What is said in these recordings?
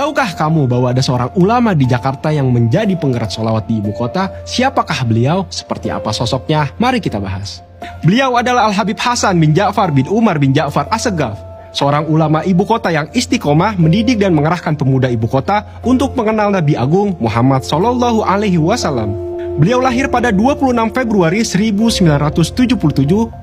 Tahukah kamu bahwa ada seorang ulama di Jakarta yang menjadi penggerak sholawat di ibu kota? Siapakah beliau? Seperti apa sosoknya? Mari kita bahas. Beliau adalah Al-Habib Hasan bin Ja'far bin Umar bin Ja'far As-Saggaf, seorang ulama ibu kota yang istiqomah mendidik dan mengerahkan pemuda ibu kota untuk mengenal Nabi Agung Muhammad Sallallahu Alaihi Wasallam. Beliau lahir pada 26 Februari 1977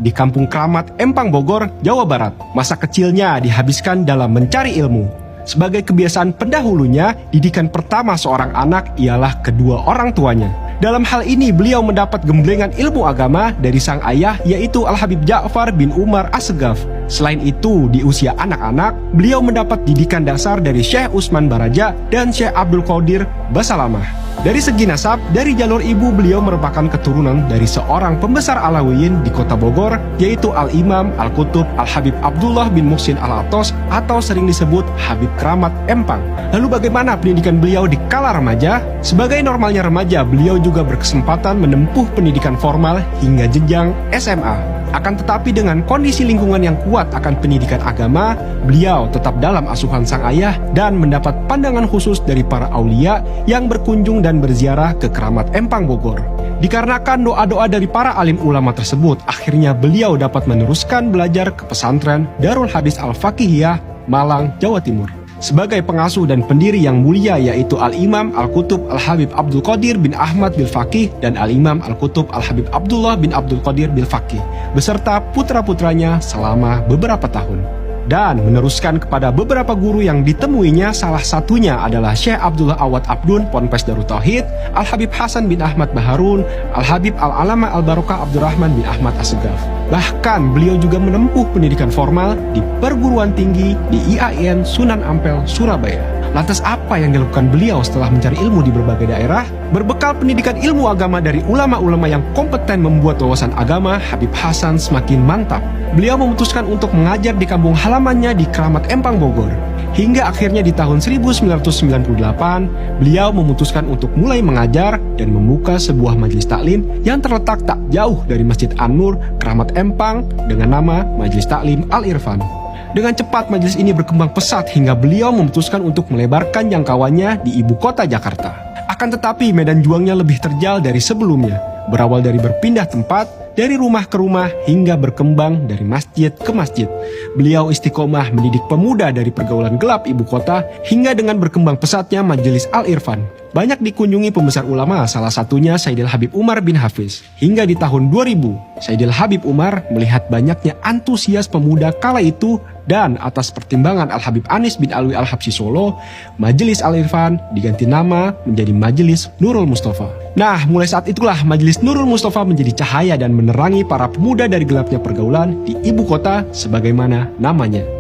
di Kampung Kramat, Empang, Bogor, Jawa Barat. Masa kecilnya dihabiskan dalam mencari ilmu. Sebagai kebiasaan pendahulunya, didikan pertama seorang anak ialah kedua orang tuanya. Dalam hal ini beliau mendapat gemblengan ilmu agama dari sang ayah, yaitu Al-Habib Ja'far bin Umar As-Saggaf. Selain itu, di usia anak-anak, beliau mendapat didikan dasar dari Syekh Utsman Baraja dan Syekh Abdul Qadir Basalamah. Dari segi nasab, dari jalur ibu beliau merupakan keturunan dari seorang pembesar Alawiyin di kota Bogor, yaitu Al-Imam Al-Qutub Al-Habib Abdullah bin Muhsin Al-Atos atau sering disebut Habib Kramat Empang. Lalu bagaimana pendidikan beliau di kala remaja? Sebagai normalnya remaja, beliau juga berkesempatan menempuh pendidikan formal hingga jenjang SMA. Akan tetapi dengan kondisi lingkungan yang kuat akan pendidikan agama, beliau tetap dalam asuhan sang ayah dan mendapat pandangan khusus dari para aulia yang berkunjung dan berziarah ke Kramat Empang Bogor. Dikarenakan doa-doa dari para alim ulama tersebut, akhirnya beliau dapat meneruskan belajar ke pesantren Darul Hadis Al-Faqihiyah, Malang, Jawa Timur. Sebagai pengasuh dan pendiri yang mulia yaitu Al-Imam Al-Qutub Al-Habib Abdul Qadir bin Ahmad bil Faqih dan Al-Imam Al-Qutub Al-Habib Abdullah bin Abdul Qadir bil Faqih beserta putra-putranya selama beberapa tahun. Dan meneruskan kepada beberapa guru yang ditemuinya, salah satunya adalah Syekh Abdullah Awad Abdun Ponpes Darut Tauhid, Al-Habib Hasan bin Ahmad Baharun, Al-Habib Al-Alama Al-Barokah Abdurrahman bin Ahmad As-Saggaf. Bahkan beliau juga menempuh pendidikan formal di perguruan tinggi di IAIN Sunan Ampel, Surabaya. Lantas apa yang dilakukan beliau setelah mencari ilmu di berbagai daerah? Berbekal pendidikan ilmu agama dari ulama-ulama yang kompeten membuat wawasan agama, Habib Hasan semakin mantap. Beliau memutuskan untuk mengajar di kampung halamannya di Kramat Empang Bogor. Hingga akhirnya di tahun 1998, beliau memutuskan untuk mulai mengajar dan membuka sebuah majelis taklim yang terletak tak jauh dari Masjid An-Nur, Kramat Empang dengan nama Majelis Taklim Al-Irfan. Dengan cepat majelis ini berkembang pesat hingga beliau memutuskan untuk melebarkan jangkauannya di ibu kota Jakarta. Akan tetapi medan juangnya lebih terjal dari sebelumnya, berawal dari berpindah tempat, dari rumah ke rumah hingga berkembang dari masjid ke masjid. Beliau istiqomah mendidik pemuda dari pergaulan gelap ibu kota hingga dengan berkembang pesatnya Majelis Al-Irfan. Banyak dikunjungi pembesar ulama, salah satunya Sayyidil Habib Umar bin Hafiz. Hingga di tahun 2000, Sayyidil Habib Umar melihat banyaknya antusias pemuda kala itu dan atas pertimbangan Al-Habib Anis bin Alwi Al-Habsyi Solo, Majelis Al-Irfan diganti nama menjadi Majelis Nurul Mustafa. Nah, mulai saat itulah Majelis Nurul Mustafa menjadi cahaya dan menerangi para pemuda dari gelapnya pergaulan di ibu kota sebagaimana namanya.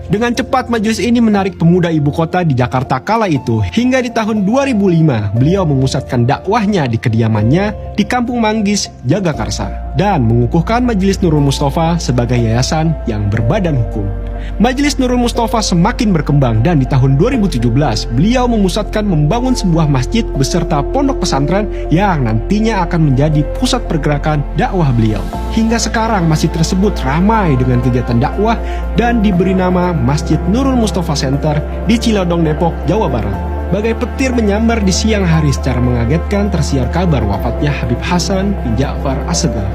Dengan cepat majelis ini menarik pemuda ibu kota di Jakarta kala itu. Hingga di tahun 2005, beliau memusatkan dakwahnya di kediamannya di Kampung Manggis, Jagakarsa, dan mengukuhkan Majelis Nurul Mustafa sebagai yayasan yang berbadan hukum. Majelis Nurul Mustafa semakin berkembang dan di tahun 2017, beliau memusatkan membangun sebuah masjid beserta pondok pesantren yang nantinya akan menjadi pusat pergerakan dakwah beliau. Hingga sekarang masjid tersebut ramai dengan kegiatan dakwah dan diberi nama Masjid Nurul Mustafa Center di Cilodong, Depok, Jawa Barat. Bagai petir menyambar di siang hari secara mengagetkan tersiar kabar wafatnya Habib Hasan bin Ja'far As-Saggaf.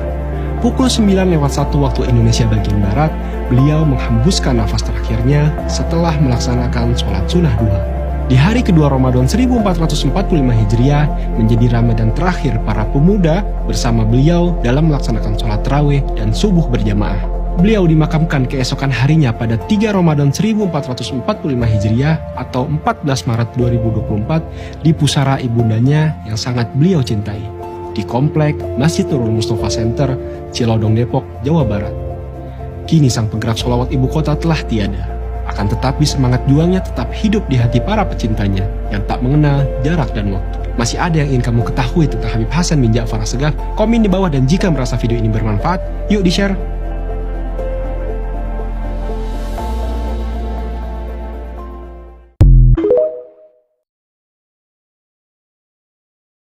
Pukul 9:01 waktu Indonesia bagian Barat, beliau menghembuskan nafas terakhirnya setelah melaksanakan sholat sunnah duha. Di hari kedua Ramadan 1445 Hijriah menjadi Ramadan terakhir para pemuda bersama beliau dalam melaksanakan sholat tarawih dan subuh berjamaah. Beliau dimakamkan keesokan harinya pada 3 Ramadan 1445 Hijriah atau 14 Maret 2024 di pusara ibundanya yang sangat beliau cintai, di komplek Masjid Nurul Mustafa Center, Cilodong, Depok, Jawa Barat. Kini sang penggerak sholawat ibu kota telah tiada. Akan tetapi semangat juangnya tetap hidup di hati para pecintanya yang tak mengenal jarak dan waktu. Masih ada yang ingin kamu ketahui tentang Habib Hasan bin Ja'far As-Saggaf? Komen di bawah, dan jika merasa video ini bermanfaat, yuk di-share.